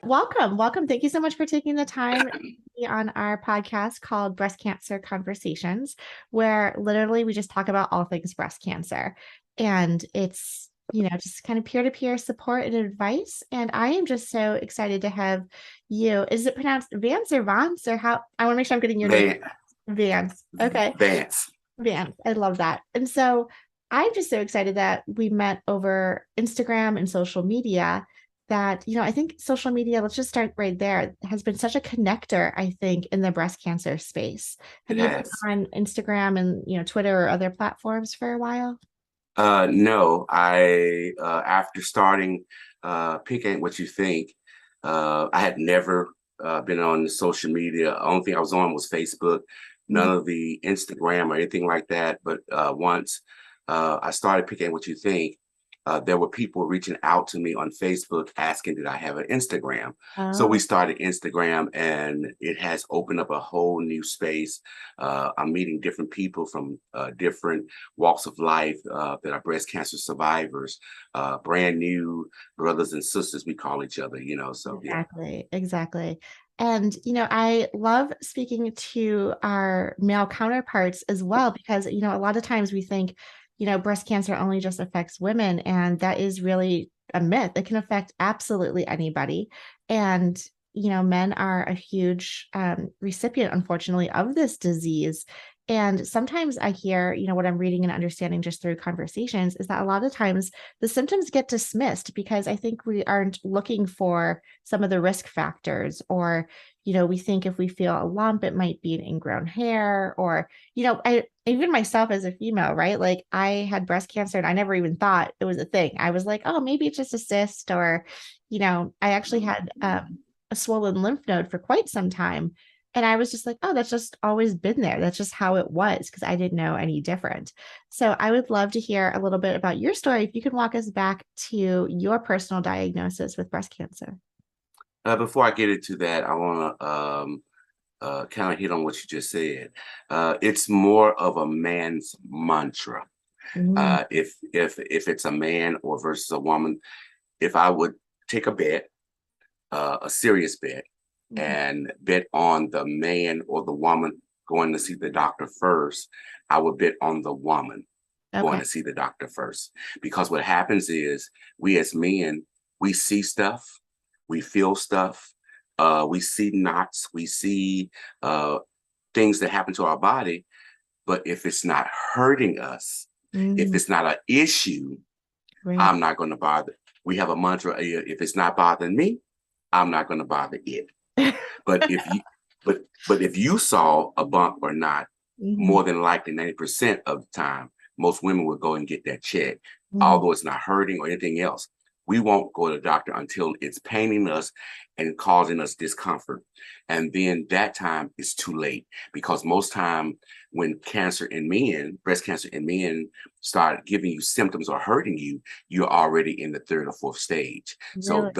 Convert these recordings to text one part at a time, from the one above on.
Welcome. Welcome. Thank you so much for taking the time to be on our podcast called Breast Cancer Conversations, where literally we just talk about all things breast cancer. And it's, just kind of peer-to-peer support and advice. And I am just so excited to have you. Is it pronounced Vance or Vance or how? I want to make sure I'm getting your name. Van, Vance. Okay. Vance. Vance. I love that. And so I'm just so excited that we met over Instagram and social media that, I think social media, let's just start right there, has been such a connector, I think, in the breast cancer space. Have It you been has. on Instagram and, Twitter or other platforms for a while? No, I after starting Pink Ain't What You Think, I had never been on social media. The only thing I was on was Facebook, none Mhm. of the Instagram or anything like that. But once I started Pink Ain't What You Think, there were people reaching out to me on Facebook asking, did I have an Instagram? So we Oh, started Instagram and it has opened up a whole new space. I'm meeting different people from different walks of life that are breast cancer survivors, brand new brothers and sisters, we call each other, so yeah. exactly, exactly. And, I love speaking to our male counterparts as well, because, a lot of times we think, breast cancer only just affects women, and that is really a myth. It can affect absolutely anybody. And, men are a huge recipient, unfortunately, of this disease. And sometimes I hear, what I'm reading and understanding just through conversations is that a lot of times the symptoms get dismissed because I think we aren't looking for some of the risk factors, or, we think if we feel a lump, it might be an ingrown hair, or, I even myself as a female, right? Like I had breast cancer and I never even thought it was a thing. I was like, oh, maybe it's just a cyst, or, I actually had a swollen lymph node for quite some time. And I was just like, oh, that's just always been there. That's just how it was because I didn't know any different. So I would love to hear a little bit about your story. If you can walk us back to your personal diagnosis with breast cancer. Before I get into that, I want to kind of hit on what you just said. It's more of a man's mantra. Mm, If it's a man or versus a woman, if I would take a bet, a serious bet, mhm. and bet on the man or the woman going to see the doctor first, I would bet on the woman going Okay. to see the doctor first. Because what happens is we as men, we see stuff, we feel stuff, we see knots, we see things that happen to our body. But if it's not hurting us, if Mm, it's not an issue, right. I'm not going to bother. We have a mantra: if it's not bothering me, I'm not going to bother it. But if you, but if you saw a bump or not, Mhm, more than likely 90% of the time, most women will go and get that check, mhm. although it's not hurting or anything else. We won't go to the doctor until it's paining us and causing us discomfort. And then that time is too late because most time when cancer in men, breast cancer in men start giving you symptoms or hurting you, you're already in the third or fourth stage. So Really?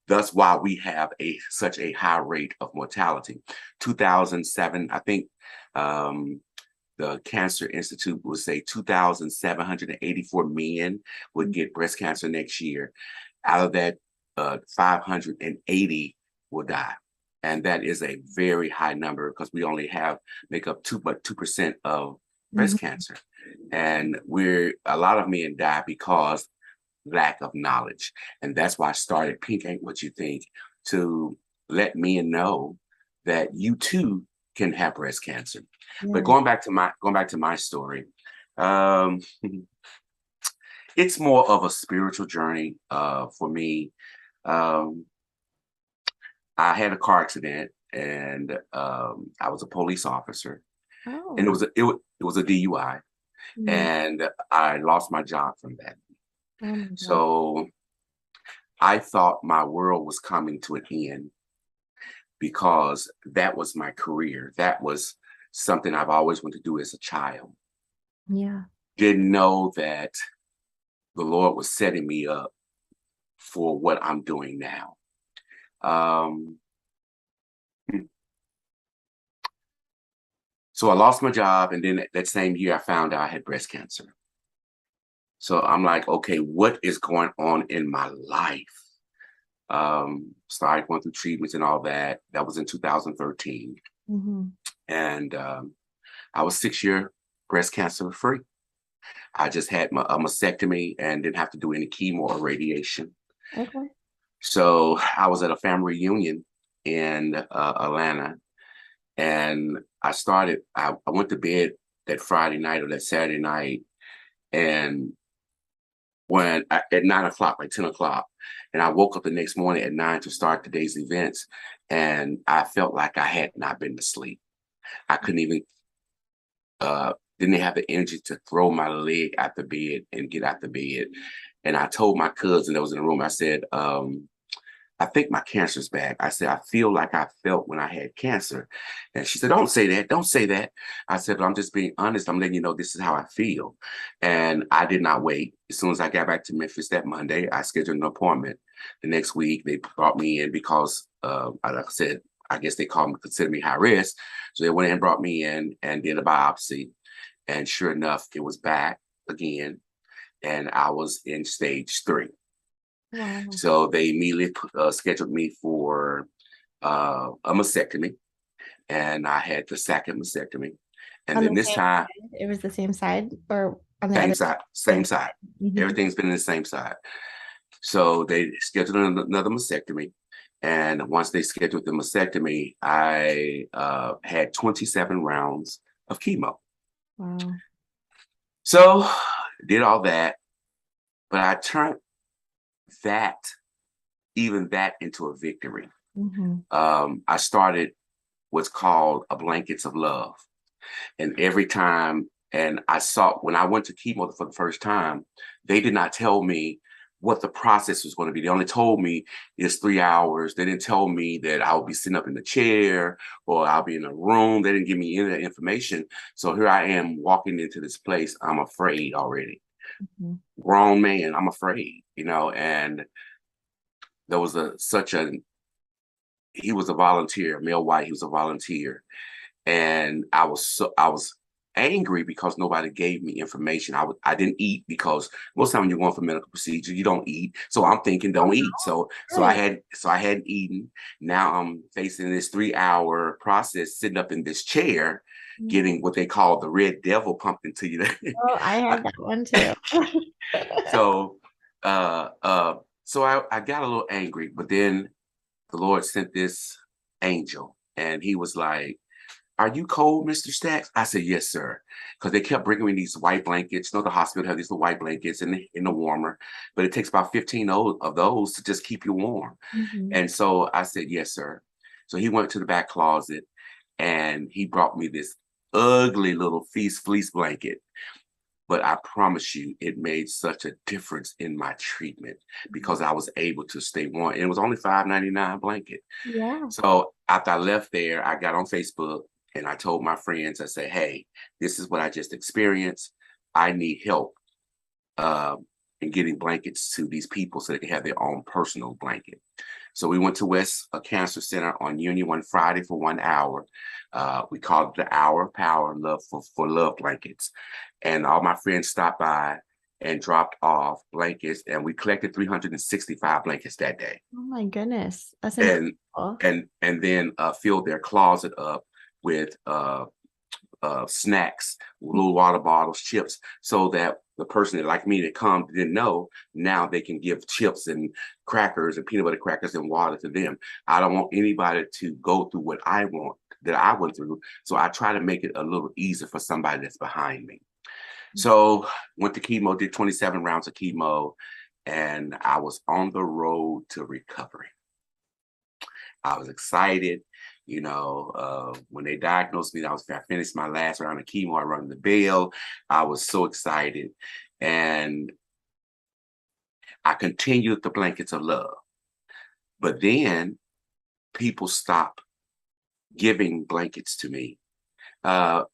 thus why we have such a high rate of mortality. 2007, I think the Cancer Institute would say 2,784 men would get breast cancer next year. Out of that, 580 will die. And that is a very high number because we only make up 2% of breast Mhm. cancer. And a lot of men die because lack of knowledge. And that's why I started Pink Ain't What You Think, to let men know that you too can have breast cancer. But Yeah. going back to my story, um, it's more of a spiritual journey for me. Um, I had a car accident and I was a police officer, and Oh. it was a DUI, Mhm. and I lost my job from that. Oh my God. So I thought my world was coming to an end because that was my career. That was something I've always wanted to do as a child. Yeah. Didn't know that the Lord was setting me up for what I'm doing now. Um, so I lost my job, and then that same year I found out I had breast cancer. So I'm like, okay, what is going on in my life? Started going through treatments and all that. That was in 2013. Hmm. And I was 6 year breast cancer free. I just had a mastectomy and didn't have to do any chemo or radiation. Okay. So I was at a family reunion in Atlanta, and I went to bed that Friday night or that Saturday night, and at 9 o'clock, like 10 o'clock, and I woke up the next morning at 9 to start the day's events, and I felt like I had not been to sleep. I couldn't even didn't have the energy to throw my leg out the bed and get out the bed. And I told my cousin that was in the room, I said, I think my cancer's back. I said, I feel like I felt when I had cancer. And she said, don't say that. Don't say that. I said, but I'm just being honest. I'm letting you know this is how I feel. And I did not wait. As soon as I got back to Memphis that Monday, I scheduled an appointment. The next week, they brought me in because, like I said, I guess they consider me high risk. So they went in and brought me in and did a biopsy. And sure enough, it was back again. And I was in stage 3. Wow. So they immediately scheduled me for a mastectomy, and I had the second mastectomy. And On then the this same time, side? It was the same side or on the same other side, same same side. side? Hmm. Everything's been in the same side. So they scheduled another mastectomy. And once they scheduled the mastectomy, I had 27 rounds of chemo. Wow. So did all that, but I turned that, even that, into a victory. Hmm. I started what's called a blankets of love. And every time, and I saw when I went to chemo for the first time, they did not tell me what the process was going to be. They only told me it's 3 hours. They didn't tell me that I would be sitting up in the chair or I'll be in a room. They didn't give me any of that information. So here I am walking into this place. I'm afraid already. Hmm. Grown man, I'm afraid, and there was he was a volunteer, male white, he was a volunteer. And I was angry because nobody gave me information. I didn't eat because most time when you're going for medical procedure, you don't eat. So I'm thinking, don't eat. Right. So I hadn't eaten. Now I'm facing this 3 hour process, sitting up in this chair, Mhm. getting what they call the red devil pumped into you. Oh, I had that one too. so so I got a little angry, but then the Lord sent this angel, and he was like, are you cold, Mr. Stacks? I said, yes, sir. Because they kept bringing me these white blankets. The hospital have these little white blankets in the warmer, but it takes about 15 of those to just keep you warm. Hmm. And so I said, yes, sir. So he went to the back closet and he brought me this ugly little fleece blanket. But I promise you, it made such a difference in my treatment because I was able to stay warm. And it was only $5.99 blanket. Yeah. So after I left there, I got on Facebook and I told my friends, I said, hey, this is what I just experienced. I need help uh, in getting blankets to these people so they can have their own personal blanket. So we went to West Cancer Center on Union one Friday for 1 hour. We called it the Hour of Power and Love for Love blankets. And all my friends stopped by and dropped off blankets, and we collected 365 blankets that day. Oh my goodness. That's And incredible. and then filled their closet up with snacks, little water bottles, chips, so that the person that like me that come didn't know, now they can give chips and crackers and peanut butter crackers and water to them. I don't want anybody to go through what I went through. So I try to make it a little easier for somebody that's behind me. So went to chemo, did 27 rounds of chemo, and I was on the road to recovery. I was excited. When they diagnosed me, I finished my last round of chemo. I rang the bell. I was so excited. And I continued the blankets of love. But then people stopped giving blankets to me. They'll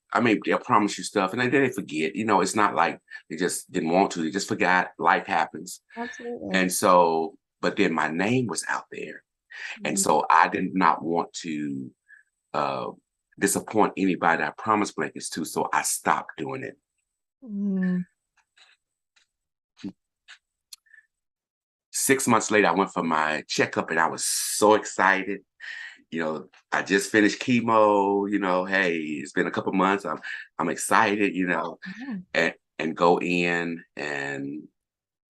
promise you stuff and then they forget. It's not like they just didn't want to. They just forgot. Life happens. Absolutely. And so, but then my name was out there. And Mhm. so I did not want to uh, disappoint anybody I promised blankets to, so I stopped doing it. 6 months later, I went for my checkup and I was so excited. I just finished chemo, hey, it's been a couple months. I'm excited, Yeah. and go in and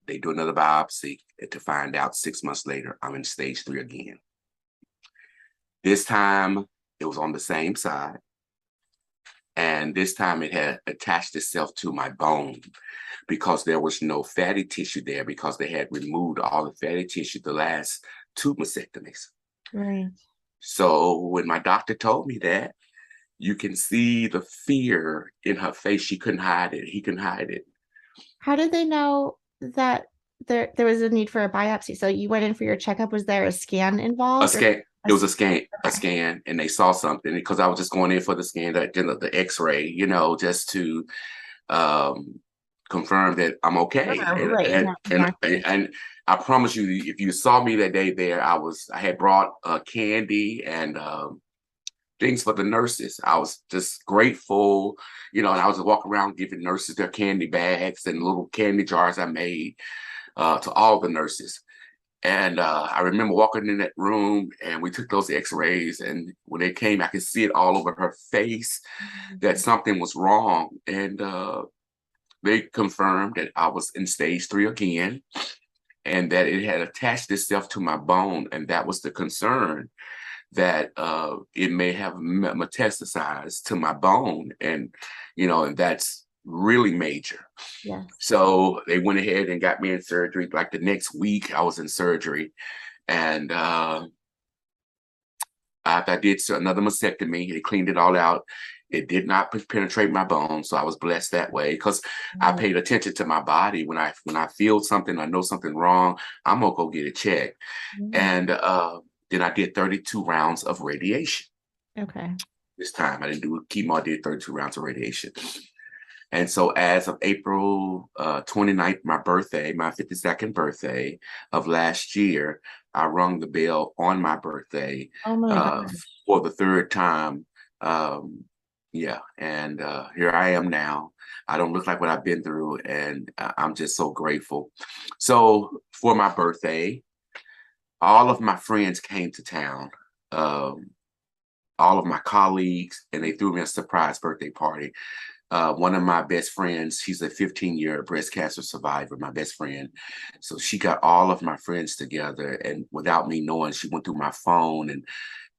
they do another biopsy to find out 6 months later, I'm in stage 3 again. This time it was on the same side. And this time it had attached itself to my bone because there was no fatty tissue there because they had removed all the fatty tissue the last 2 mastectomies. Right. So when my doctor told me that, you can see the fear in her face. She couldn't hide it. He couldn't hide it. How did they know that there was a need for a biopsy? So you went in for your checkup. Was there a scan A involved or scan. a It was a okay. scan, and they saw something because I was just going in for the scan, the X-ray, just to um, confirm that I'm okay. Right. And Yeah. and Exactly. and, and I promise you, if you saw me that day there, I had brought candy and things for the nurses. I was just grateful, and I was just walking around giving nurses their candy bags and little candy jars I made to all the nurses. And I remember walking in that room and we took those x-rays. And when they came, I could see it all over her face that something was wrong. And they confirmed that I was in stage 3 again and that it had attached itself to my bone. And that was the concern that it may have metastasized to my bone. And that's really major. Yes. So they went ahead and got me in surgery. Like the next week, I was in surgery. And after I did another mastectomy, they cleaned it all out. It did not penetrate my bone, so I was blessed that way because I Right. paid attention to my body. When I feel something, I know something wrong, I'm gonna go get it checked. Yeah. And then I did 32 rounds of radiation. Okay. This time I didn't do chemo. I did 32 rounds of radiation. And so as of April 29th, my birthday, my 52nd birthday of last year, I rung the bell on my birthday Oh my uh, gosh. for the third time. Yeah, and here I am now. I don't look like what I've been through, and I'm just so grateful. So for my birthday, all of my friends came to town. Um, all of my colleagues, and they threw me a surprise birthday party. One of my best friends, she's a 15-year breast cancer survivor, my best friend. So she got all of my friends together, and without me knowing, she went through my phone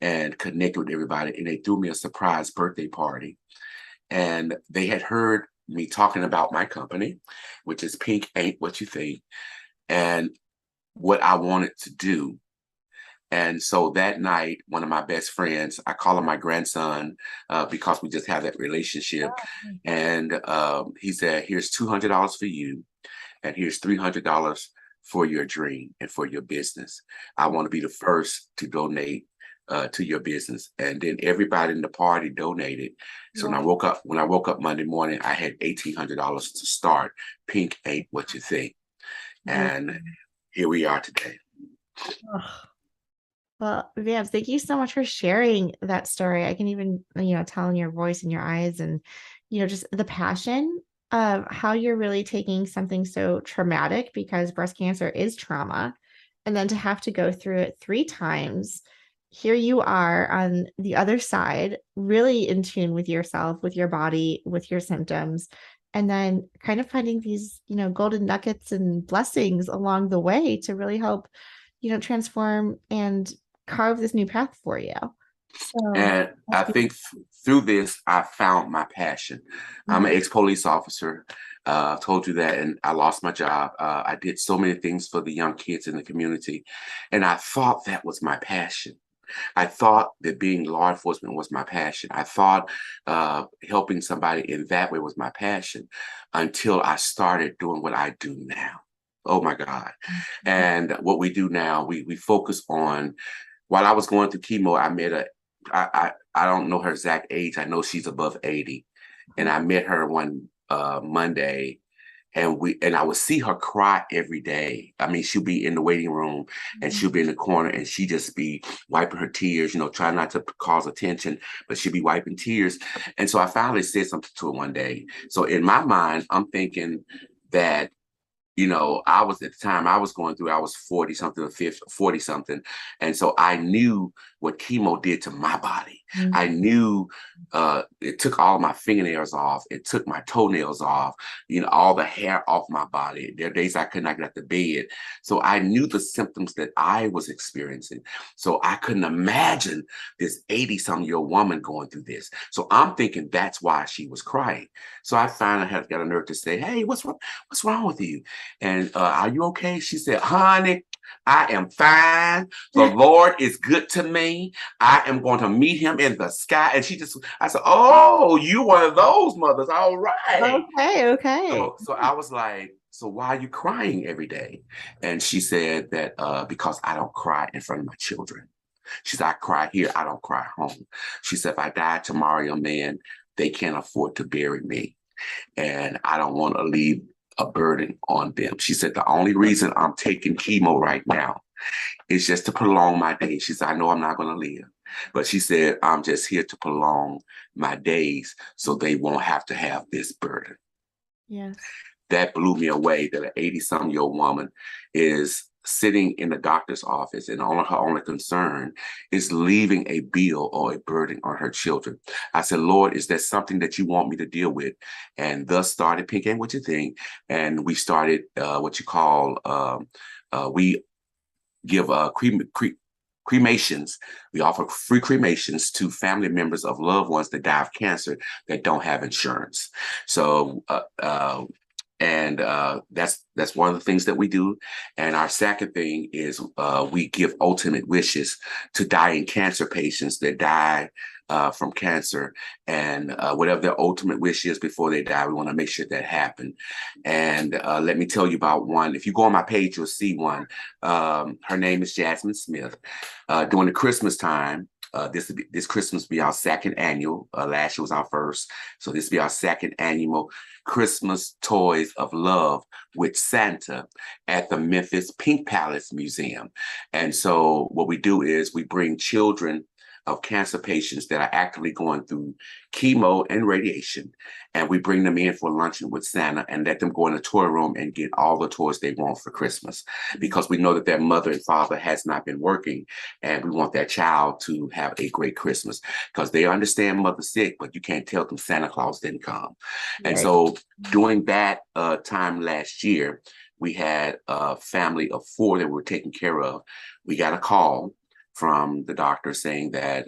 and connected with everybody, and they threw me a surprise birthday party. And they had heard me talking about my company, which is Pink Ain't What You Think, and what I wanted to do. And so that night, one of my best friends, I call him my grandson because we just have that relationship. And he said, here's $200 for you, and here's $300 for your dream and for your business. I want to be the first to donate to your business. And then everybody in the party donated. So Wow. when I woke up Monday morning, I had $1,800 to start Pink Ain't What You Think. And here we are today. Ugh. Well, Vance, thank you so much for sharing that story. I can even, tell in your voice and your eyes and, just the passion of how you're really taking something so traumatic because breast cancer is trauma. And then to have to go through it 3 times, here you are on the other side, really in tune with yourself, with your body, with your symptoms, and then kind of finding these, golden nuggets and blessings along the way to really help, transform and carve this new path for you. So And that's I beautiful. think through this, I found my passion. I'm Mhm. an ex-police officer. Told you that, and I lost my job. I did so many things for the young kids in the community, and I thought that was my passion. I thought that being law enforcement was my passion. I thought helping somebody in that way was my passion until I started doing what I do now. Oh my God. And what we do now, we focus on, while I was going through chemo, I met I don't know her exact age. I know she's above 80. And Okay. I met her one Monday, and I would see her cry every day. I mean, she'll be in the waiting room and she'll be in the corner and she just be wiping her tears, try not to cause attention, but she'll be wiping tears. And so I finally said something to her one day. So in my mind, I'm thinking that I was at the time I was going through, I was 40 something or 50, 40 something. And so I knew what chemo did to my body. I Mhm. knew it took all my fingernails off. It took my toenails off, all the hair off my body. There are days I could not get out the bed. So I knew the symptoms that I was experiencing. So I couldn't imagine this 80-some-year-old woman going through this. So I'm thinking that's why she was crying. So I finally had got a nerve to say, hey, what's wrong? What's wrong with you? And are you okay? She said, honey, I am fine. The Lord is good to me. I am going to meet him in the sky. And I said, oh, you one of those mothers. All right. Okay, okay. So I was like, so why are you crying every day? And she said that because I don't cry in front of my children. She said, I cry here, I don't cry home. She said, if I die tomorrow, young man, they can't afford to bury me. And I don't want to leave a burden on them. She said, the only reason I'm taking chemo right now is just to prolong my days. She said, I know I'm not going to live. But she said, I'm just here to prolong my days so they won't have to have this burden. Yes. That blew me away that an 80-some-year-old woman is sitting in the doctor's office and her only concern is leaving a bill or a burden on her children. I said, Lord, is there something that you want me to deal with? And thus started Pink Ain't What You Think. And we started what you call, we give cremations. We offer free cremations to family members of loved ones that die of cancer that don't have insurance. So and that's one of the things that we do. And our second thing is we give ultimate wishes to dying cancer patients that die from cancer, and whatever their ultimate wish is before they die, we want to make sure that happen. And let me tell you about one. If you go on my page, you'll see one. Her name is Jasmine Smith. During the Christmas time, this Christmas will be our second annual. Last year was our first, so this will be our second annual Christmas Toys of Love with Santa at the Memphis Pink Palace Museum. And so what we do is we bring children of cancer patients that are actively going through chemo and radiation, and we bring them in for luncheon with Santa and let them go in the toy room and get all the toys they want for Christmas, because we know that their mother and father has not been working, and we want that child to have a great Christmas, because they understand mother's sick, but you can't tell them Santa Claus didn't come. And Right. so during that time last year, we had a family of 4 that we were taking care of. We got a call from the doctor saying that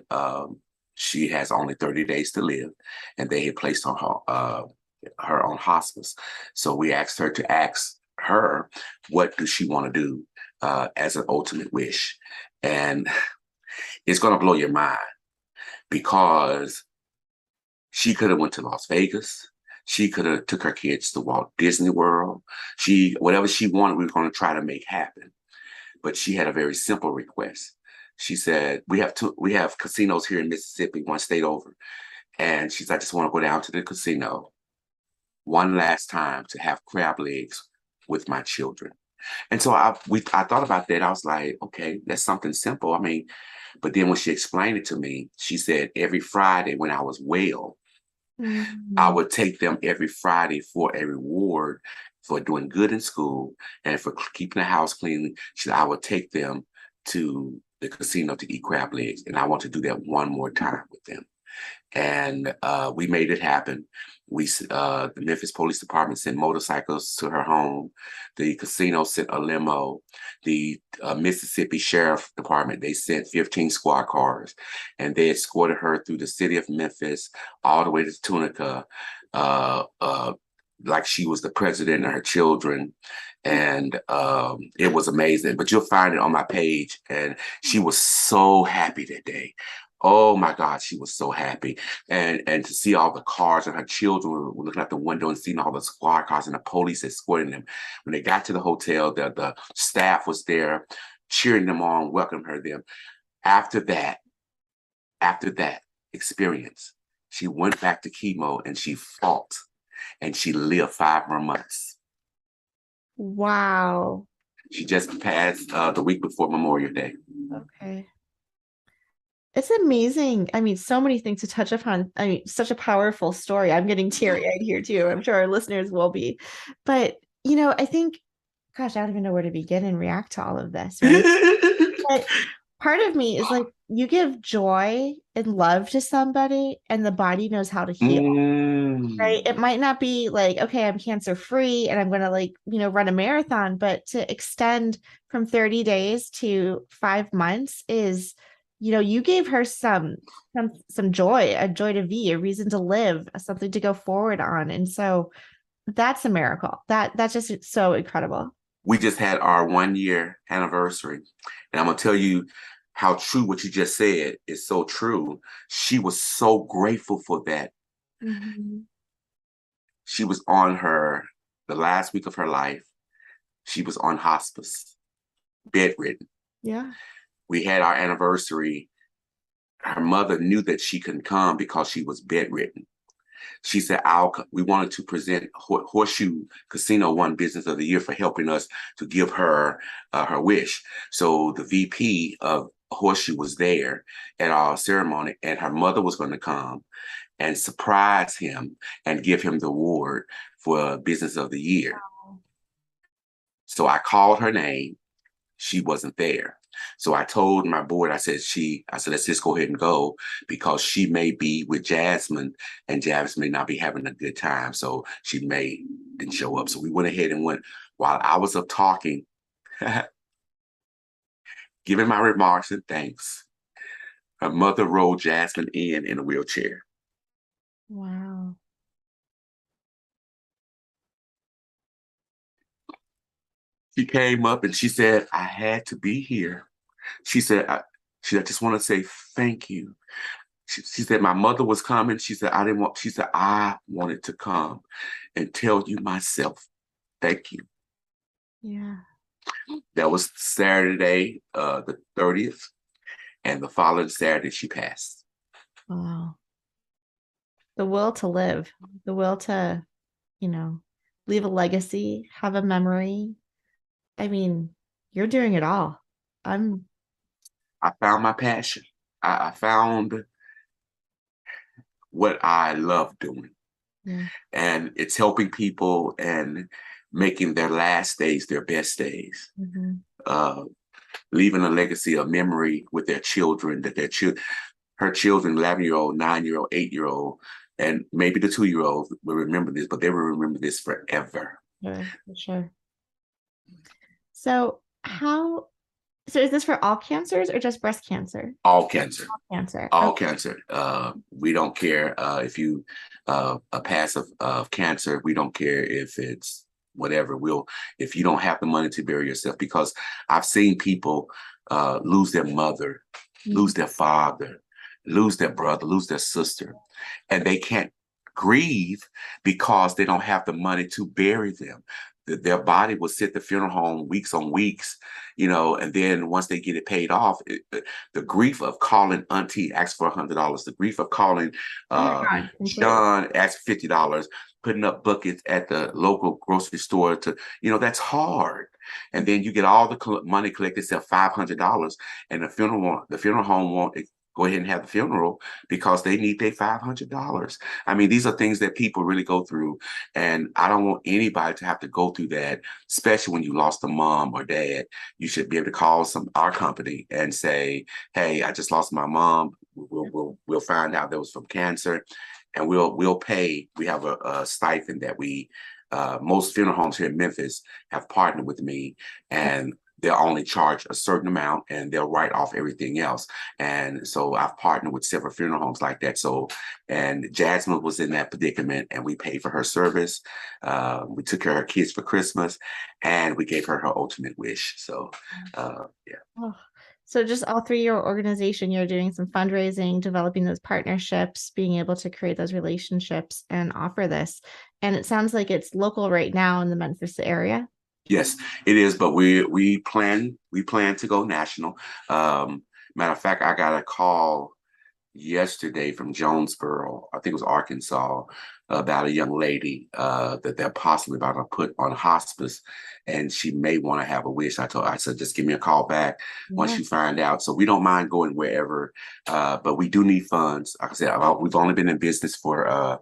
she has only 30 days to live, and they had placed her on hospice. So we asked her to ask her, what does she want to do as an ultimate wish? And it's going to blow your mind, because she could have went to Las Vegas. She could have took her kids to Walt Disney World. Whatever she wanted, we were going to try to make happen. But she had a very simple request. She said, we have casinos here in Mississippi, one state over. And she said, I just want to go down to the casino one last time to have crab legs with my children. And so I thought about that. I was like, okay, that's something simple. I mean, but then when she explained it to me, she said every Friday when I was well, I Mhm. would take them every Friday for a reward for doing good in school and for keeping the house clean. She said, I would take them to the casino to eat crab legs. And I want to do that one more time with them. And we made it happen. The Memphis Police Department sent motorcycles to her home. The casino sent a limo. The Mississippi Sheriff Department, they sent 15 squad cars, and they escorted her through the city of Memphis all the way to Tunica, uh, uh, like she was the president and her children. And it was amazing. But you'll find it on my page. And she was so happy that day. Oh my God, she was so happy. And to see all the cars, and her children were looking out the window and seeing all the squad cars and the police escorting them. When they got to the hotel, the staff was there cheering them on, welcoming them. After that, after that experience, she went back to chemo and she fought, and she lived 5 more months. Wow. She just passed the week before Memorial Day. Okay. It's amazing. I mean, so many things to touch upon. I mean, such a powerful story. I'm getting teary-eyed here too. I'm sure our listeners will be. But, I think gosh, I don't even know where to begin and react to all of this, right? But part of me is like, you give joy and love to somebody, and the body knows how to heal, right? It Mm. might not be like, okay, I'm cancer free and I'm going to like, run a marathon, but to extend from 30 days to 5 months is, you gave her some joy, a joy to be, a reason to live, something to go forward on. And so that's a miracle. That's just so incredible. We just had our 1 year anniversary. And I'm going to tell you how true what you just said is so true. She was so grateful for that. Mhm. She was on the last week of her life. She was on hospice, bedridden. Yeah. We had our anniversary. Her mother knew that she couldn't come because she was bedridden. She said, we wanted to present Horseshoe Casino won Business of the Year for helping us to give her her wish. So the VP of Horseshoe was there at our ceremony, and her mother was going to come and surprise him and give him the award for Business of the Year. So I called her name. She wasn't there. So I told my board, I said, let's just go ahead and go because she may be with Jasmine and Jasmine may not be having a good time. So she may didn't show up. So we went ahead and went while I was up talking, giving my remarks and thanks. Her mother rolled Jasmine in a wheelchair. Wow. She came up and she said, I had to be here. She said, I just want to say thank you. She said, my mother was coming. She said, I wanted to come and tell you myself, thank you. Yeah. That was Saturday, the 30th. And the following Saturday, she passed. Wow. The will to live, the will to, you know, leave a legacy, have a memory. I mean, you're doing it all. I'm, I found my passion. I found what I love doing. yeah. And it's helping people and making their last days their best days. Mhm. Uh, Leaving a legacy of memory with their children, her children, 11-year-old, 9-year-old, 8-year-old, and maybe the 2-year-old will remember this, but they will remember this forever. Sure, for sure. So, so is this for all cancers or just breast cancer? All cancer, Cancer. all Okay. cancer. We don't care if you a pass of cancer. We don't care if it's whatever. If you don't have the money to bury yourself, because I've seen people lose their mother, lose their father, lose their brother, lose their sister, and they can't grieve because they don't have the money to bury them. Their body will sit the funeral home weeks on weeks, and then once they get it paid off, the grief of calling auntie asks for $100, the grief of calling Oh my God, completely. John asks for $50, putting up buckets at the local grocery store that's hard. And then you get all the money collected except $500, and the funeral home won't go ahead and have the funeral because they need their $500. I mean, these are things that people really go through, and I don't want anybody to have to go through that, especially when you lost a mom or dad. You should be able to call our company and say, "Hey, I just lost my mom. We'll find out that was from cancer, and we'll pay. We have a stipend that most funeral homes here in Memphis have partnered with me, and they'll only charge a certain amount and they'll write off everything else. And so I've partnered with several funeral homes like that. And Jasmine was in that predicament, and we paid for her service. We took care of her kids for Christmas, and we gave her her ultimate wish. So, yeah. Oh, so just all through your organization, you're doing some fundraising, developing those partnerships, being able to create those relationships and offer this. And it sounds like it's local right now in the Memphis area. Yes, it is, but we plan to go national. Matter of fact, I got a call yesterday from Jonesboro, I think it was Arkansas, about a young lady that they're possibly about to put on hospice, and she may want to have a wish. I said, just give me a call back once Yeah. you find out. So we don't mind going wherever, but we do need funds. Like I said, we've only been in business for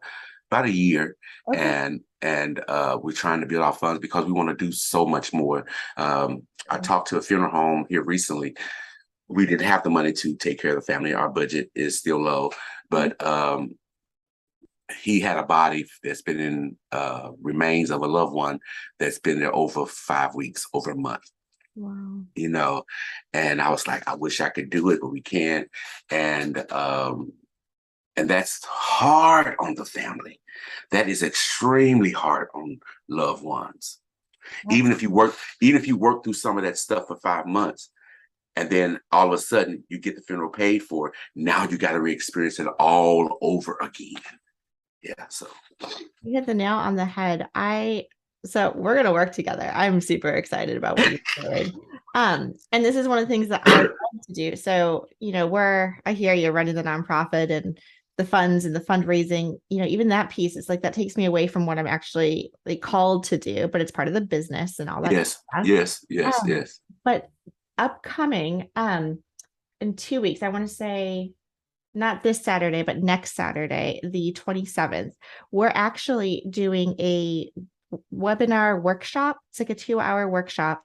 about a year, Okay. and we're trying to build our funds because we want to do so much more. I talked to a funeral home here recently. We didn't have the money to take care of the family. Our budget is still low, but he had a body that's been in remains of a loved one that's been there over 5 weeks, over a month. Wow. You know, and I was like, I wish I could do it, but we can't. And that's hard on the family. That is extremely hard on loved ones. Even if you Absolutely. work, even if you work through some of that stuff for 5 months, and then all of a sudden you get the funeral paid for, now you got to re-experience it all over again. Yeah. So You hit the nail on the head. So we're gonna work together. I'm super excited about what you're doing. And this is one of the things that I love to do. So, I hear you running the nonprofit and the funds and the fundraising, even that piece, it's like that takes me away from what I'm actually like called to do, but it's part of the business and all that yes, stuff. yes, yes, Um, yes. but upcoming, in 2 weeks, I want to say not this Saturday, but next Saturday, the 27th, we're actually doing a webinar workshop. It's like a 2-hour workshop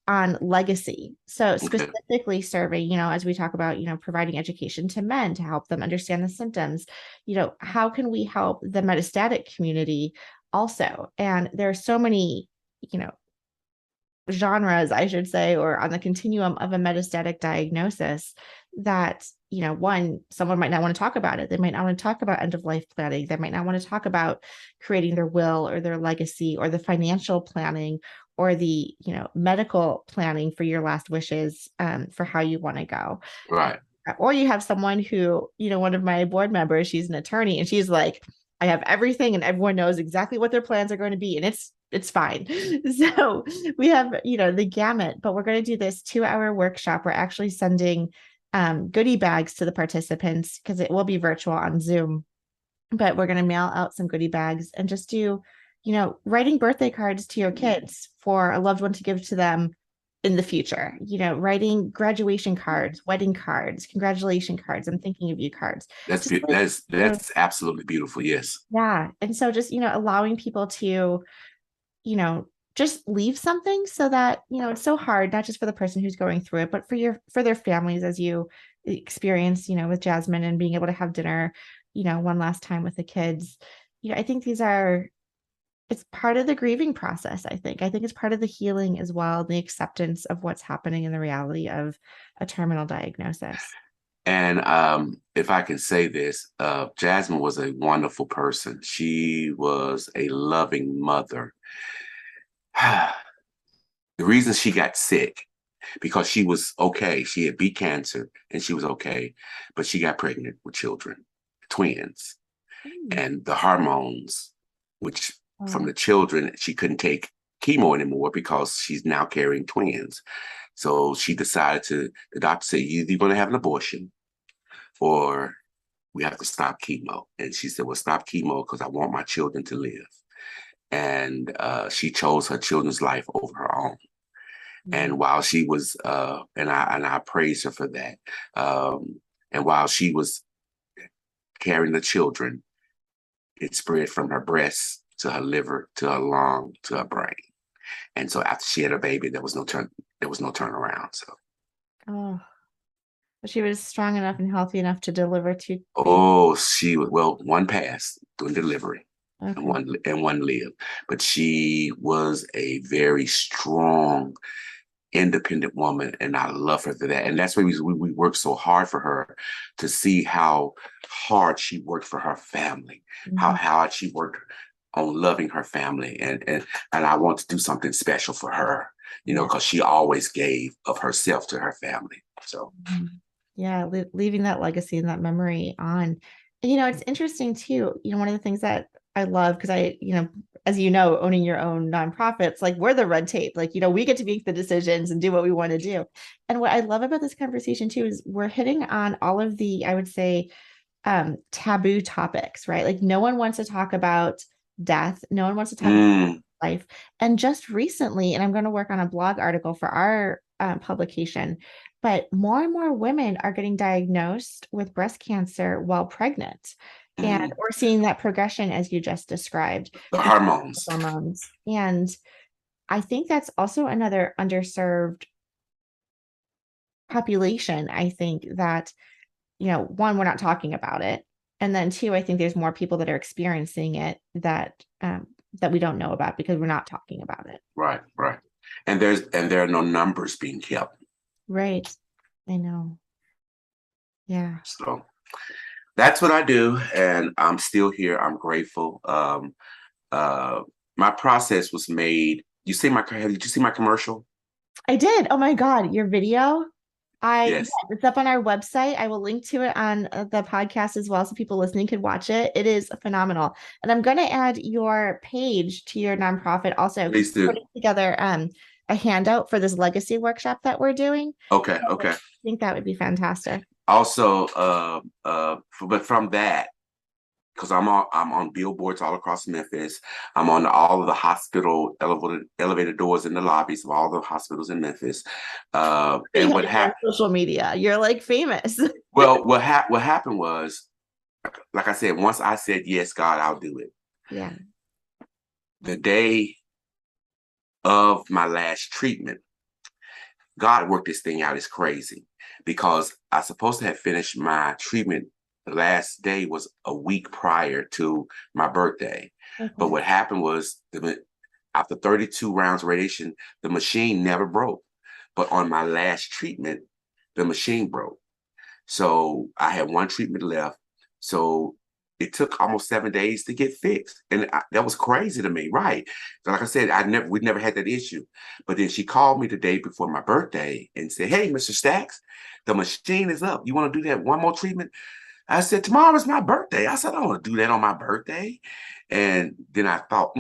on legacy. So Okay. specifically serving, as we talk about, providing education to men to help them understand the symptoms, how can we help the metastatic community also? And there are so many, you know, genres, I should say, or on the continuum of a metastatic diagnosis that, one, someone might not want to talk about it. They might not want to talk about end of life planning. They might not want to talk about creating their will or their legacy or the financial planning or the, medical planning for your last wishes, for how you want to go. Right. Or you have someone who, one of my board members, she's an attorney and she's like, I have everything and everyone knows exactly what their plans are going to be. And it's fine. So we have, the gamut, but we're going to do this 2-hour workshop. We're actually sending goodie bags to the participants because it will be virtual on Zoom, but we're going to mail out some goodie bags and just do, writing birthday cards to your kids for a loved one to give to them in the future, writing graduation cards, wedding cards, congratulation cards, I'm thinking of you cards. Just like, That's absolutely beautiful. Yes. yeah. And so just, allowing people to, you know, just leave something so that, it's so hard, not just for the person who's going through it, but for their families as you experience, with Jasmine and being able to have dinner, one last time with the kids. I think it's part of the grieving process. I think it's part of the healing as well, the acceptance of what's happening in the reality of a terminal diagnosis. And if I can say this, Jasmine was a wonderful person. She was a loving mother. The reason she got sick because she was okay. She had beat cancer and she was okay, but she got pregnant with children, twins, Mm. and the hormones, which from Oh, the children, she couldn't take chemo anymore because she's now carrying twins. So she decided the doctor said, you're either going to have an abortion or we have to stop chemo. And she said, well, stop chemo because I want my children to live. And she chose her children's life over her own. mm, And while she was, and I praise her for that. And while she was carrying the children, it spread from her breast to her liver to her lung to her brain. And so after she had a baby, there was no turnaround. So oh, but she was strong enough and healthy enough to deliver two babies. oh, she was well, one passed during delivery and Okay. one lived. But she was a very strong independent woman, and I love her for that. And that's why we work so hard for her to see how hard she worked for her family, how Mhm. hard she worked on loving her family, and I want to do something special for her, Yeah. because she always gave of herself to her family. So, Mhm. Yeah, leaving that legacy and that memory on. And it's interesting too. One of the things that I love because as owning your own nonprofits, like we're the red tape. Like, we get to make the decisions and do what we want to do. And what I love about this conversation too is we're hitting on all of the, I would say, taboo topics, right? Like no one wants to talk about death. No one wants to talk about mm, life. And just recently, and I'm going to work on a blog article for our publication, but more and more women are getting diagnosed with breast cancer while pregnant. and Mhm. we're seeing that progression as you just described The because of hormones. hormones. And I think that's also another underserved population. I think that, one, we're not talking about it. And then two, I think there's more people that are experiencing it that we don't know about because we're not talking about it. Right, right. And there are no numbers being kept. Right. I know. Yeah. So that's what I do, and I'm still here. I'm grateful. Uh, my process was made. Did you see my commercial? I did. Oh my God, your video. Yes, Yes. it's up on our website. I will link to it on the podcast as well so people listening could watch it. It is phenomenal. And I'm going to add your page to your nonprofit also because Please we're do. putting together a handout for this legacy workshop that we're doing. Okay, So okay. I think that would be fantastic. Also, but from that, because I'm on billboards all across Memphis. I'm on all of the hospital elevator doors in the lobbies of all the hospitals in Memphis. And You're on social media. You're like famous. what happened was, like I said, once I said yes, God, I'll do it. Yeah. The day of my last treatment, God worked this thing out. It's crazy because I supposed to have finished my treatment. The last day was a week prior to my birthday. But Okay. what happened was after 32 rounds of radiation, the machine never broke. But on my last treatment, the machine broke. So I had one treatment left. So it took almost 7 days to get fixed. And that was crazy to me, right? So like I said, we never had that issue. But then she called me the day before my birthday and said, "Hey, Mr. Stacks, the machine is up. You want to do that one more treatment?" I said, "Tomorrow's my birthday." I said, "I don't want to do that on my birthday." And then I thought,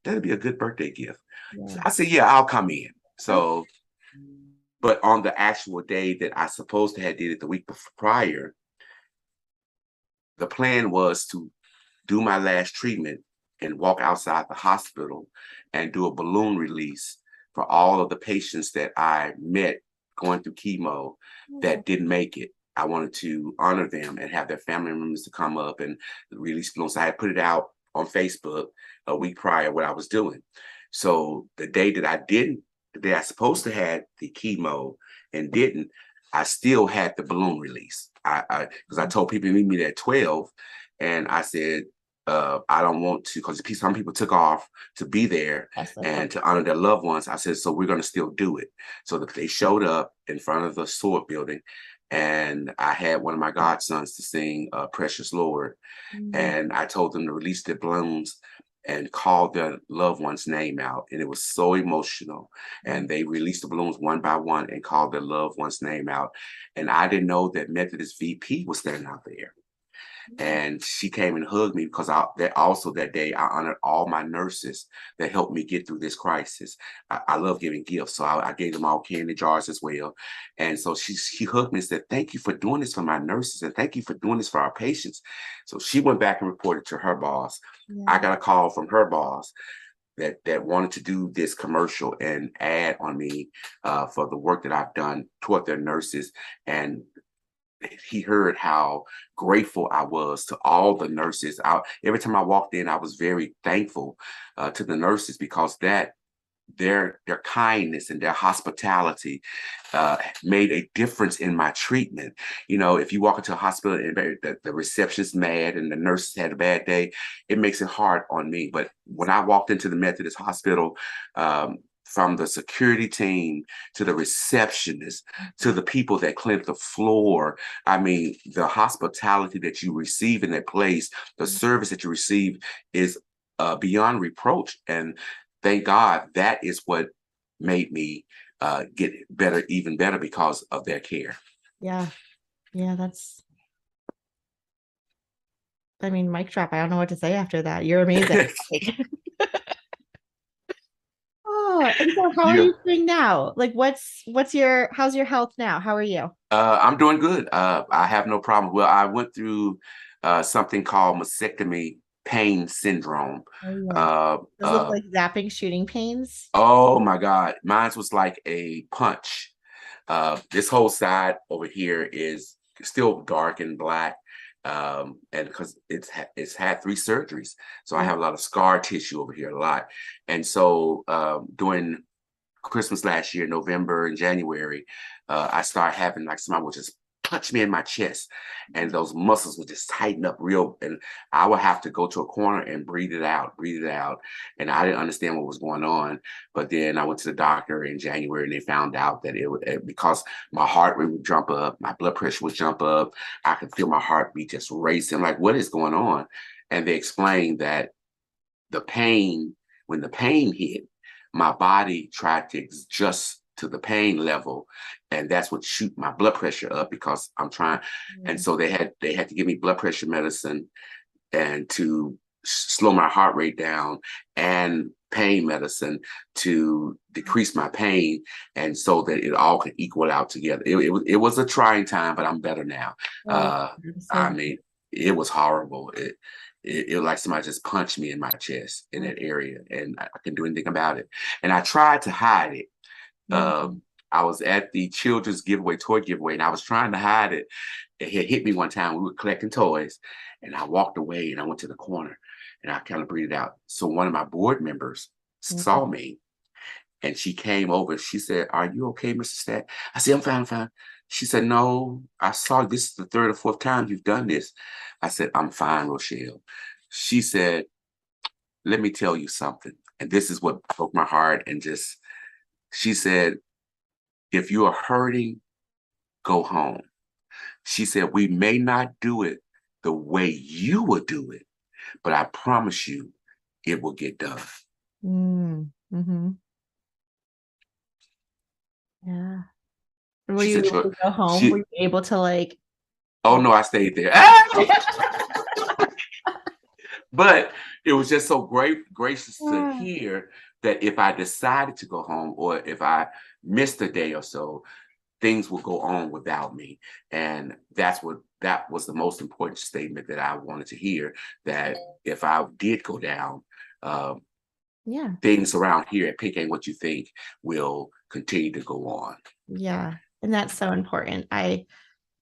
that'd be a good birthday gift. So Yeah. I said, "Yeah, I'll come in." Oh, So, but on the actual day that I supposed to have did it the week prior, the plan was to do my last treatment and walk outside the hospital and do a balloon release for all of the patients that I met going through chemo oh, that didn't make it. I wanted to honor them and have their family members to come up and release balloons. So I had put it out on Facebook a week prior what I was doing. So the day that I didn't, the day I supposed to had the chemo and didn't, I still had the balloon release. Because I told people to meet me at 12, and I said, I don't want to, because some people took off to be there yes, of course. and to honor their loved ones. I said, so we're going to still do it. So they showed up in front of the Sword building, and I had one of my godsons to sing Precious Lord. Mm. And I told them to release their balloons and call their loved one's name out. And it was so emotional. And they released the balloons one by one and called their loved one's name out. And I didn't know that Methodist VP was standing out there. And she came and hugged me because that day I honored all my nurses that helped me get through this crisis. I love giving gifts, so I gave them all candy jars as well. And so she hugged me and said, "Thank you for doing this for my nurses, and thank you for doing this for our patients." So she went back and reported to her boss. I Yeah. got a call from her boss that wanted to do this commercial and ad on me for the work that I've done toward their nurses. And he heard how grateful I was to all the nurses. Every time I walked in, I was very thankful to the nurses because their kindness and their hospitality made a difference in my treatment. If you walk into a hospital and the receptionist's mad and the nurses had a bad day, it makes it hard on me. But when I walked into the Methodist Hospital, from the security team to the receptionist to the people that cleaned the floor, I mean, the hospitality that you receive in that place, the service that you receive is beyond reproach. And thank God that is what made me get better, even better because of their care. Yeah. Yeah. I mean, mic drop. I don't know what to say after that. You're amazing. Oh, and so how are Yeah. you doing now? Like, how's your health now? How are you? I'm doing good. I have no problem. Well, I went through something called mastectomy pain syndrome. Oh, yes. Uh, Those look uh, like zapping shooting pains. oh my God, mine was like a punch. This whole side over here is still dark and black, And because it's had 3 surgeries, so I Oh, have a lot of scar tissue over here, a lot. And so during Christmas last year, November and January, I started having like somebody would just punch me in my chest, and those muscles would just tighten up real, and I would have to go to a corner and breathe it out. And I didn't understand what was going on. But then I went to the doctor in January, and they found out that it was because my heart rate would jump up, my blood pressure would jump up. I could feel my heartbeat just racing. I'm like, what is going on? And they explained that the pain, when the pain hit, my body tried to adjust to the pain level, and that's what shoot my blood pressure up because I'm trying. And mm, so they had to give me blood pressure medicine and to slow my heart rate down, and pain medicine to decrease my pain, and so that it all could equal out together. It was a trying time, but I'm better now. oh, I so mean, it was horrible. It was like somebody just punched me in my chest in that area, and I couldn't do anything about it. And I tried to hide it. mm, I was at the children's giveaway, toy giveaway, and I was trying to hide it. It had hit me one time. We were collecting toys, and I walked away and I went to the corner and I kind of breathed out. So one of my board members mm, saw me, and she came over. She said, "Are you okay, Mr. Stack?" I said, "I'm fine, I'm fine." She said, "No, I saw this is the third or fourth time you've done this." I said, "I'm fine, Rochelle." She said, "Let me tell you something." And this is what broke my heart. And just, she said, "If you are hurting, go home." She said, "We may not do it the way you would do it, but I promise you it will get done." mm-hmm. Yeah. Were She you said, able "Sure." to go home? Were She, you able to like oh no, I stayed there. But it was just so gracious to Yeah. hear that if I decided to go home, or if I missed a day or so, things will go on without me. And that was the most important statement that I wanted to hear, that if I did go down, uh, Yeah. things around here at Pink Ain't What You Think will continue to go on. Yeah. And that's so important. I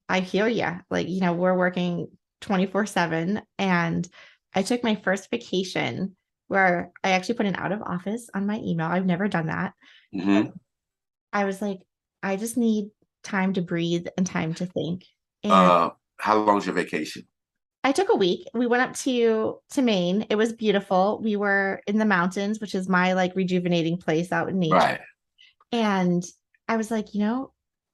hear you. Like, we're working 24/7, and I took my first vacation where I actually put an out of office on my email. I've never done that. Hmm. I was like, I just need time to breathe and time to think. And Uh, how long's your vacation? I took a week. We went up to Maine. It was beautiful. We were in the mountains, which is my like rejuvenating place out in nature. Right. And I was like,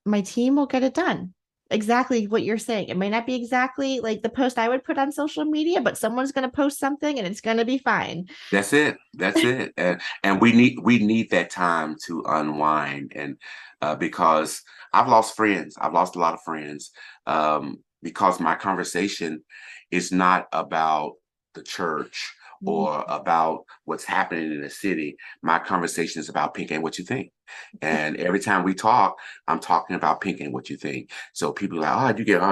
my team will get it done. Exactly what you're saying. It may not be exactly like the post I would put on social media, but someone's going to post something and it's going to be fine. That's it. That's it. And we need that time to unwind, and because I've lost friends. I've lost a lot of friends, because my conversation is not about the church Mm. or about what's happening in the city. My conversation is about Pink Ain't What You Think. And every time we talk, I'm talking about Pink Ain't What You Think. So people are like, "Oh, you get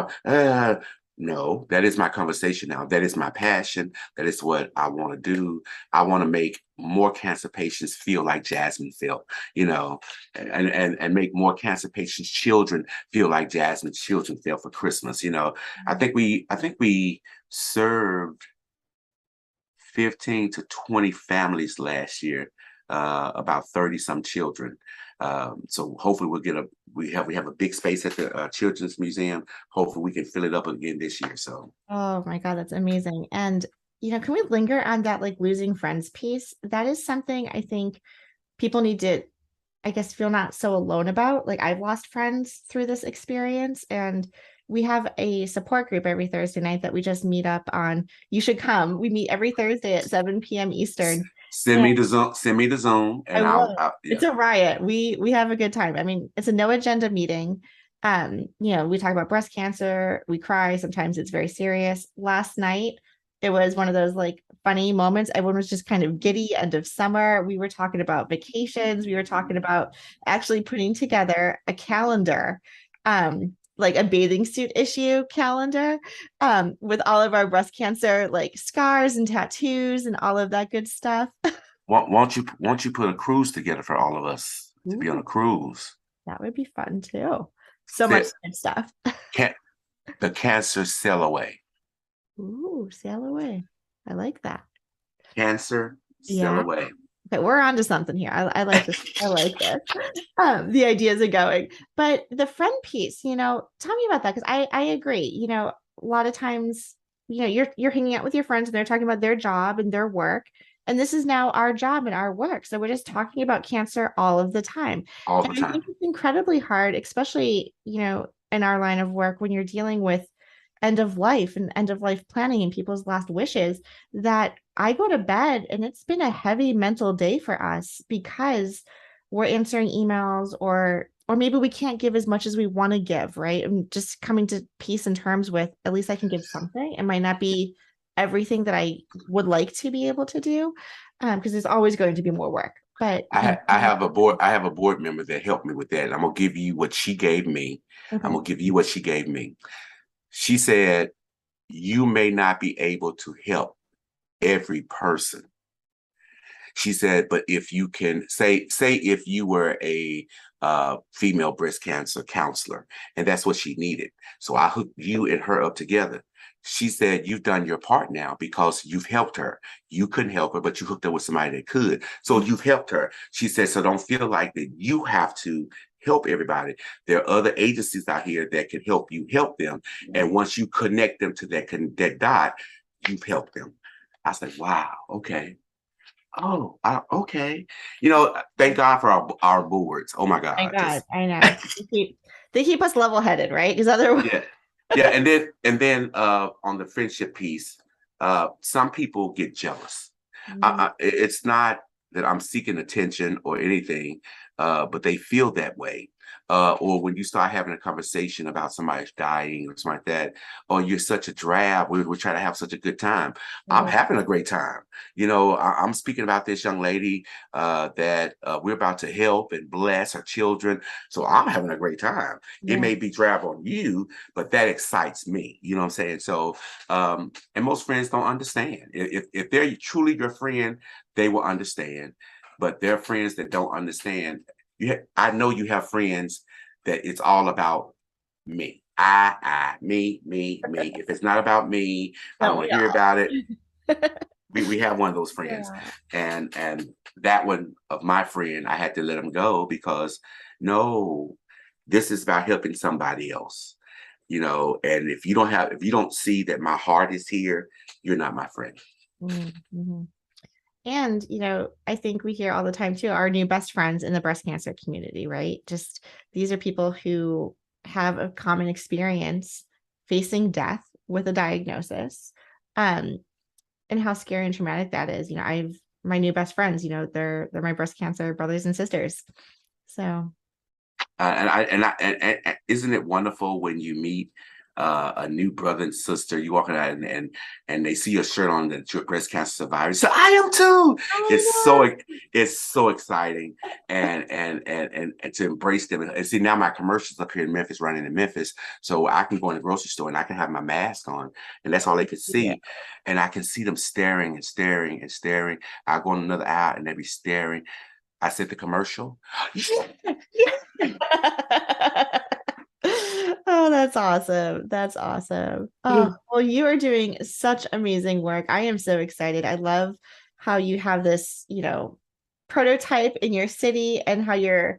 no, that is my conversation now. That is my passion. That is what I want to do. I want to make more cancer patients feel like Jasmine felt, and make more cancer patients' children feel like Jasmine's children felt for Christmas. I think we served 15 to 20 families last year, about 30 some children. So hopefully we have a big space at the Children's Museum. Hopefully we can fill it up again this year. So Oh my God, that's amazing. And, can we linger on that like losing friends piece? That is something I think people need to, I guess, feel not so alone about. Like, I've lost friends through this experience, and we have a support group every Thursday night that we just meet up on. You should come. We meet every Thursday at 7 p.m. Eastern. send And me the Zoom, I and will. yeah. It's a riot. We have a good time. I mean, it's a no agenda meeting. We talk about breast cancer, we cry, sometimes it's very serious. Last night, it was one of those like funny moments. Everyone was just kind of giddy, end of summer. We were talking about vacations, we were talking about actually putting together a calendar, like a bathing suit issue calendar, with all of our breast cancer like scars and tattoos and all of that good stuff. Won't you put a cruise together for all of us to be on Ooh, a cruise? that would be fun too. So much That good stuff. can the cancer sail away. Ooh, sail away. I like that. Cancer, sail Yeah. away. Okay, we're on to something here. I like this. I like this. The ideas are going. But the friend piece, tell me about that because I agree. A lot of times, you're hanging out with your friends and they're talking about their job and their work. And this is now our job and our work. So we're just talking about cancer all of the time. All And the I think time. it's incredibly hard, especially, in our line of work when you're dealing with end of life and end of life planning and people's last wishes that I go to bed and it's been a heavy mental day for us because we're answering emails or maybe we can't give as much as we want to give, right? And just coming to peace and terms with at least I can give something. It might not be everything that I would like to be able to do, because there's always going to be more work. But I have a board member that helped me with that. I'm gonna give you what she gave me. I'm okay. gonna give you what she gave me. She said, you may not be able to help every person. She said, but if you can say if you were a female breast cancer counselor, and that's what she needed. So I hooked you and her up together. She said, you've done your part now because you've helped her. You couldn't help her, but you hooked up with somebody that could. So Mhm. you've helped her. She said, so don't feel like that you have to help everybody. There are other agencies out here that can help you help them. And once you connect them to that dot, you've helped them. I was like, wow, okay. Oh, okay. Thank God for our boards. Oh my My God, God, just I know. They keep us level-headed, right? Because otherwise, yeah, yeah. And then on the friendship piece, some people get jealous. It's not that I'm seeking attention or anything, but they feel that way. Or when you start having a conversation about somebody's dying or something like that, or you're such a drab, we're trying to have such a good time. I'm Mhm. having a great time. I'm speaking about this young lady that we're about to help and bless her children. So I'm having a great time. It Yeah. may be drab on you, but that excites me. You know what I'm saying? So, and most friends don't understand. If they're truly your friend, they will understand. But there are friends that don't understand. I know you have friends that it's all about me. Me. If it's not about me, I don't Don't want we to hear all? about it. We have one of those friends, Yeah. and that one of my friend, I had to let him go because no, this is about helping somebody else. And if you don't see that my heart is here, you're not my friend. Mm-hmm. And, I think we hear all the time too, our new best friends in the breast cancer community, right? Just these are people who have a common experience facing death with a diagnosis. Um, and how scary and traumatic that is. I've my new best friends, they're my breast cancer brothers and sisters. So And isn't it wonderful when you meet a new brother and sister? You walk out and they see your shirt on that you're a breast cancer survivor. So I am too. It's oh so it's so exciting and to embrace them. And see now my commercials up here in Memphis, running in Memphis, so I can go in the grocery store and I can have my mask on, and that's all they could my see, and I can see them staring and staring and staring. I go on another aisle and they be staring. I said the commercial. Yeah, God. Oh, that's awesome. That's awesome. yeah. Oh, well, you are doing such amazing work. I am so excited. I love how you have this, prototype in your city and how you're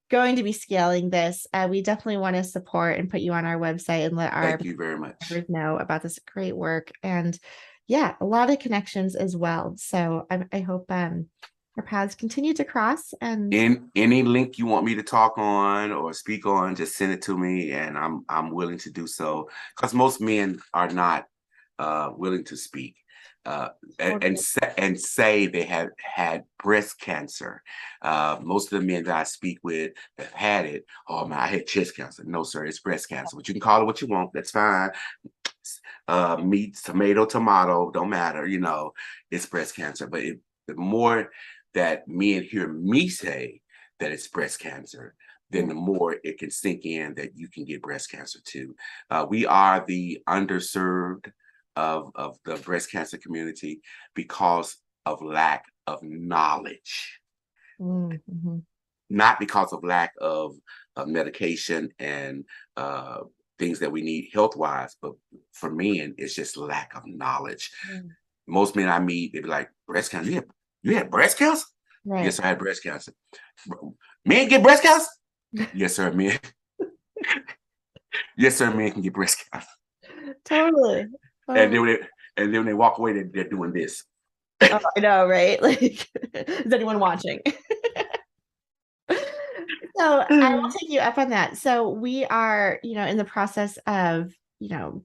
going to be scaling this. We definitely want to support and put you on our website and let our Thank you very much. members know about this great work. And yeah, a lot of connections as well. So I hope our paths continue to cross and In any link you want me to talk on or speak on, just send it to me, and I'm willing to do so. Because most men are not willing to speak totally. and say they have had breast cancer. Most of the men that I speak with have had it. Oh man, I had chest cancer. No, sir, it's breast cancer. But you can call it what you want. That's fine. Meat, tomato, don't matter. It's breast cancer. But the more that men hear me say that it's breast cancer, then Yeah. the more it can sink in that you can get breast cancer too. We are the underserved of the breast cancer community because of lack of knowledge, Mm-hmm. not because of lack of medication and things that we need health wise. But for men, it's just lack of knowledge. Mm. Most men I meet, they be like, breast cancer. You had breast cancer? Yes, Right. sir, I had breast cancer. Men get breast cancer? Yes, sir, men. Yes, sir, men can get breast cancer. Totally. And Oh, then when they walk away, they're doing this. oh, I know, right? Like, is anyone watching? So I will take you up on that. So we are, in the process of,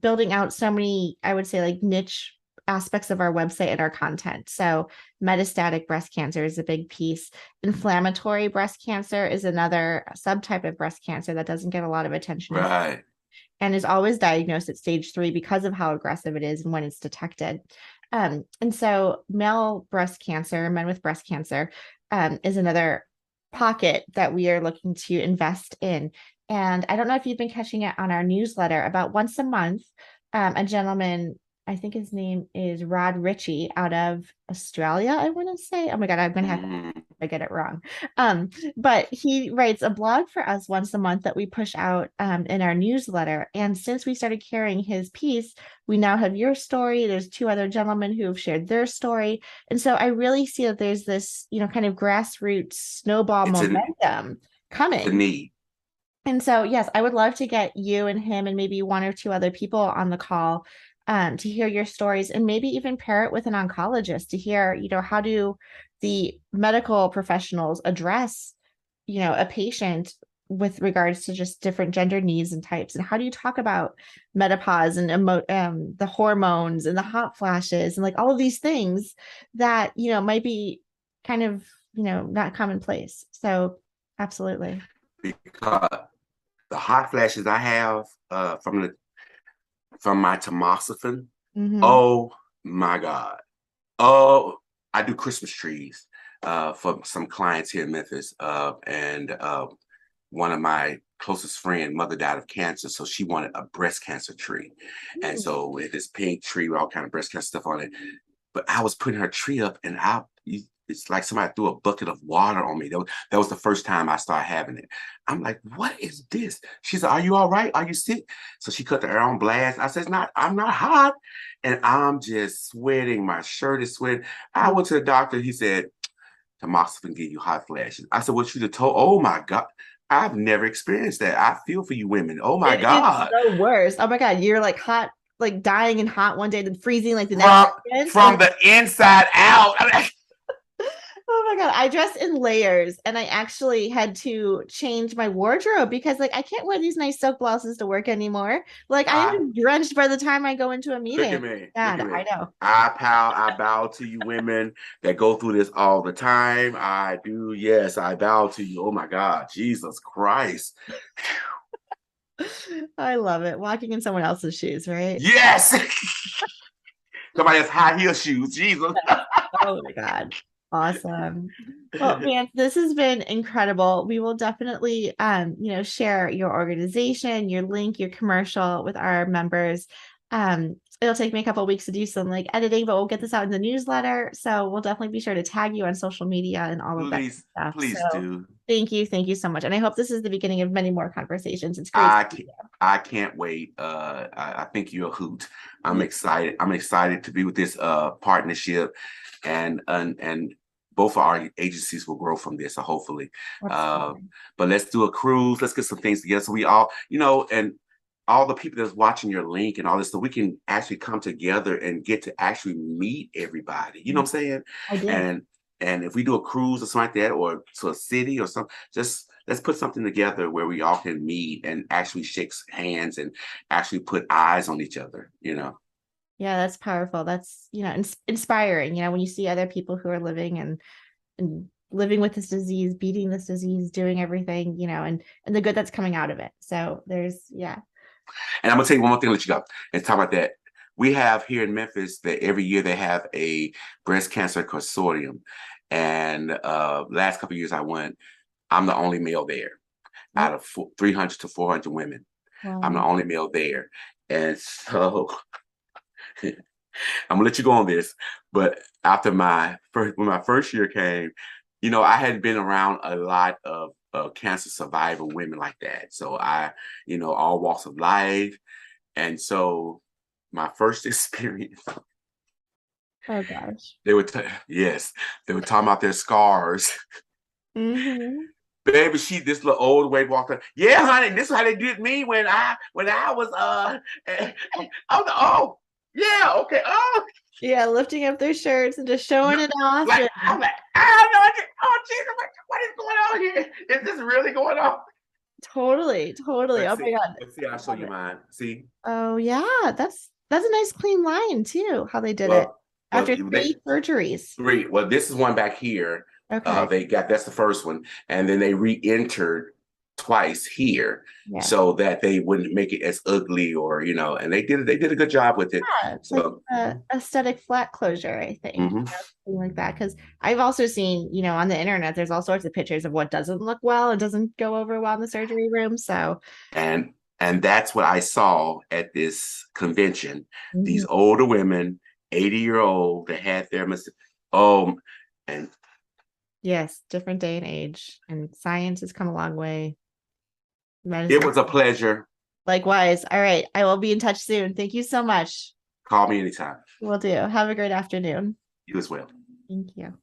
building out so many, I would say, like niche aspects of our website and our content. So metastatic breast cancer is a big piece. Inflammatory breast cancer is another subtype of breast cancer that doesn't get a lot of attention Right. and is always diagnosed at stage 3 because of how aggressive it is and when it's detected. And so male breast cancer, men with breast cancer, is another pocket that we are looking to invest in. And I don't know if you've been catching it on our newsletter. About once a month, a gentleman, I think his name is Rod Ritchie out of Australia, I want to say. Oh my God, I'm going to have to Mm. I get it wrong. But he writes a blog for us once a month that we push out in our newsletter. And since we started carrying his piece, we now have your story. There's 2 other gentlemen who have shared their story. And so I really see that there's this, kind of grassroots snowball It's a momentum it's a coming. need. And so, yes, I would love to get you and him and maybe 1 or 2 other people on the call to hear your stories and maybe even pair it with an oncologist to hear, how do the medical professionals address, a patient with regards to just different gender needs and types. And how do you talk about menopause and the hormones and the hot flashes and like all of these things that, might be kind of, not commonplace. So, absolutely. Because the hot flashes I have from my tamoxifen, Hmm. oh my God. Oh, I do Christmas trees for some clients here in Memphis. And one of my closest friend, mother died of cancer, so she wanted a breast cancer tree. And so with this pink tree with all kind of breast cancer stuff on it. But I was putting her tree up, and it's like somebody threw a bucket of water on me. That was the first time I started having it. I'm like, what is this? She said, are you all right? Are you sick? So she cut the air on blast. I said, not, I'm not hot. And I'm just sweating. My shirt is sweating. I went to the doctor. He said, tamoxifen give you hot flashes. I said, what you told? Oh my God. I've never experienced that. I feel for you women. Oh my It is God. the worst. Oh my God, you're like hot, like dying and hot one day, then freezing like the next From second. from the inside out. Oh my God, I dress in layers and I actually had to change my wardrobe because like I can't wear these nice silk blouses to work anymore. Like I I am drenched by the time I go into a Look meeting. at me. Look God, at I me. know. I bow to you women that go through this all the time. I do. Yes, I bow to you. Oh my God. Jesus Christ. I love it. Walking in someone else's shoes, right? Yes. Somebody has high heel shoes. Jesus. Oh my God. Awesome. Well, Vance, this has been incredible. We will definitely share your organization, your link, your commercial with our members. It'll take me a couple of weeks to do some like editing, but we'll get this out in the newsletter. So we'll definitely be sure to tag you on social media and all of that Please, stuff. So please do. thank you so much. And I hope this is the beginning of many more conversations. It's great. I can't, I can't wait. I think you're a hoot. I'm Yeah, excited. I'm excited to be with this partnership, and both of our agencies will grow from this. So hopefully, uh, absolutely. but let's do a cruise. Let's get some things together so we all, and all the people that's watching your link and all this, so we can actually come together and get to actually meet everybody. You know what I'm saying? I do. And and if we do a cruise or something like that, or to a city or something, just let's put something together where we all can meet and actually shake hands and actually put eyes on each other. Yeah, that's powerful. That's, inspiring, when you see other people who are living and living with this disease, beating this disease, doing everything, and the good that's coming out of it. So yeah. And I'm gonna tell you one more thing, let you go and talk about that. We have here in Memphis that every year they have a breast cancer consortium. And last couple of years I went, I'm the only male there Oh, out of 300 to 400 women. I'm the wow. only male there. And so I'm gonna let you go on this. But after when my first year came, I had been around a lot of cancer survivor women like that. So all walks of life. And so my first experience, Oh gosh. yes, they were talking about their scars. Mm-hmm. Baby, this little old way walked up. Yeah, honey, this is how they did me when I was oh yeah, okay. Oh, Yeah, lifting up their shirts and just showing it off. like And I'm like, oh no, oh Jesus, what is going on here? Is this really going on? totally, totally. Oh my God. Let's see, I'll show Love you it. mine. See, Oh yeah, that's a nice clean line too, how they did it well, well, after three surgeries. three. Well, this is one back here. Okay. That's the first one, and then they re-entered twice here Yeah. so that they wouldn't make it as ugly and they did a good job with it. Yeah, it's like So a aesthetic flat closure, I think. mhm. Something like that. Because I've also seen, on the internet, there's all sorts of pictures of what doesn't look well and doesn't go over well in the surgery room. So, and and that's what I saw at this convention. mhm. These older women, 80-year-old, that had their oh, and Yes, different day and age, and science has come a long way. it Medicine. was a pleasure. Likewise. All right. I will be in touch soon. Thank you so much. Call me anytime. Will do. Have a great afternoon. You as well. Thank you.